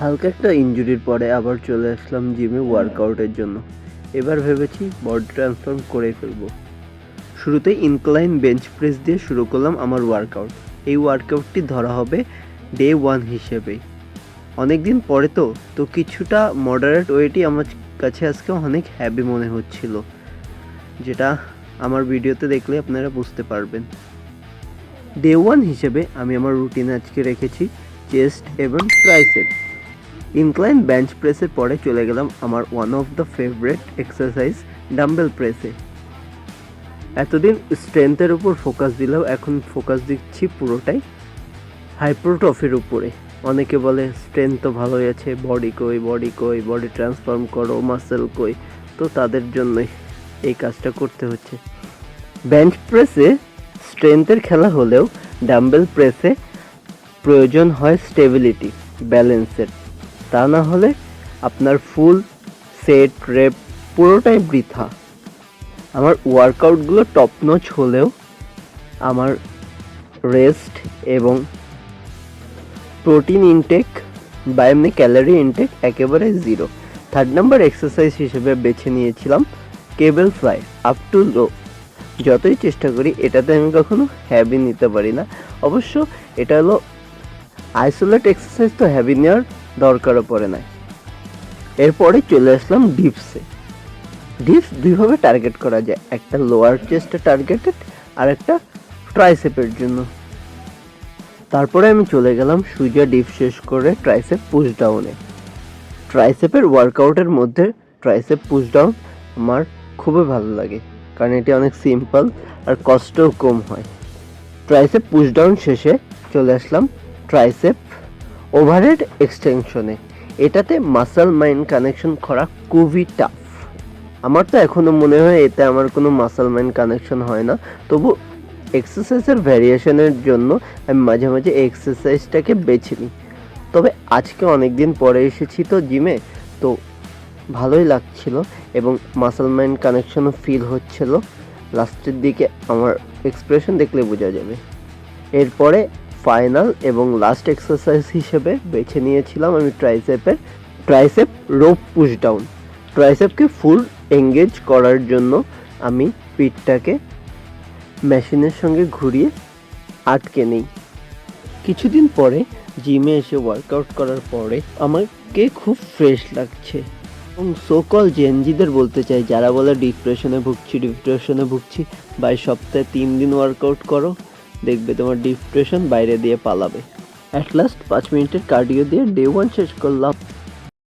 হালকা একটা ইনজুরির পরে আবার চলে আসলাম জিমে ওয়ার্কআউটের জন্য। এবার ভেবেছি বডি ট্রান্সফর্ম করে ফেলবো। শুরুতে ইনক্লাইন বেঞ্চ প্রেস দিয়ে শুরু করলাম আমার ওয়ার্কআউট। এই ওয়ার্কআউটটি ধরা হবে ডে 1 হিসেবে। অনেক দিন পরে তো কিছুটা মডারেট ওয়েটই আমার কাছে আজকে অনেক হ্যাভি মনে হচ্ছিল, যেটা আমার ভিডিওতে দেখলে আপনারা বুঝতে পারবেন। ডে 1 হিসেবে আমি আমার রুটিনে আজকে রেখেছি চেস্ট এবং ট্রাইসেপ। ইনক্লাইন বেঞ্চ প্রেসের পরে চলে গেলাম আমার one of the favourite exercise dumbbell প্রেসে। এতদিন স্ট্রেংথের উপর ফোকাস দিলেও এখন ফোকাস দিচ্ছি পুরোটাই হাইপারট্রফির উপরে। অনেকে বলে স্ট্রেংথ তো ভালোই আছে, বডি কই, বডি ট্রান্সফর্ম করো, মাসেল কই। তো তাদের জন্যই এই কাজটা করতে হচ্ছে। বেঞ্চ প্রেসে স্ট্রেংথের খেলা হলেও ডাম্বেল প্রেসে প্রয়োজন হয় স্টেবিলিটি, ব্যালেন্সের। তা না হলে আপনার ফুল সেট রেপ পুরোটাই বৃথা। আমার ওয়ার্কআউটগুলো টপ নচ হলেও আমার রেস্ট এবং প্রোটিন ইনটেক বা এমনি ক্যালোরি ইনটেক একেবারে জিরো। থার্ড নাম্বার এক্সারসাইজ হিসেবে বেছে নিয়েছিলাম কেবল ফ্লাই আপ টু লো। যতই চেষ্টা করি এটাতে আমি কখনো হ্যাভি নিতে পারি না। অবশ্য এটা হলো আইসোলেট এক্সারসাইজ, তো হ্যাভি নেওয়ার দরকারও পড়ে না। এরপরে চলে আসলাম ডিপসে। ডিপস দুইভাবে টার্গেট করা যায়, একটা লোয়ার চেস্টে টার্গেটেড আর একটা ট্রাইসেপের জন্য। তারপরে আমি চলে গেলাম সুজা ডিপ শেষ করে ট্রাইসেপ পুশ ডাউনে। ট্রাইসেপের ওয়ার্কআউটের মধ্যে ট্রাইসেপ পুশ ডাউন আমার খুবই ভালো লাগে, কারণ এটি অনেক সিম্পল আর কষ্টও কম হয়। ট্রাইসেপ পুশ ডাউন শেষে চলে আসলাম ট্রাইসেপ ওভারহেড এক্সটেনশনে। এটাতে মাসল মাইন্ড কানেকশন করা খুবই টাফ। আমার তো এখনও মনে হয় এতে আমার কোনো মাসল মাইন্ড কানেকশন হয় না। তবু এক্সারসাইজের ভ্যারিয়েশনের জন্য আমি মাঝে মাঝে এই এক্সারসাইজটাকে বেছে নিই। তবে আজকে অনেক দিন পরে এসেছি তো জিমে, তো ভালোই লাগছিল এবং মাসল মাইন্ড কানেকশনও ফিল হচ্ছিল। লাস্টের দিকে আমার এক্সপ্রেশন দেখলে বোঝা যাবে। এরপরে ফাইনাল এবং লাস্ট এক্সারসাইজ হিসেবে বেছে নিয়েছিলাম আমি ট্রাইসেপ রোপ পুশ ডাউন। ট্রাইসেপকে ফুল এঙ্গেজ করার জন্য আমি পিঠটাকে মেশিনের সঙ্গে ঘুরিয়ে আটকে নিই। কিছুদিন পরে জিমে এসে ওয়ার্কআউট করার পরে আমাকে খুব ফ্রেশ লাগছে। এবং সোকল জেনজিদের বলতে চাই, যারা বলে ডিপ্রেশনে ভুগছি, বাই সপ্তাহে 3 দিন ওয়ার্কআউট করো, দেখবে তোমার ডিপ্রেশন বাইরে দিয়ে পালাবে। অ্যাট লাস্ট 5 মিনিটের কার্ডিও দিয়ে ডে 1 শেষ করলাম।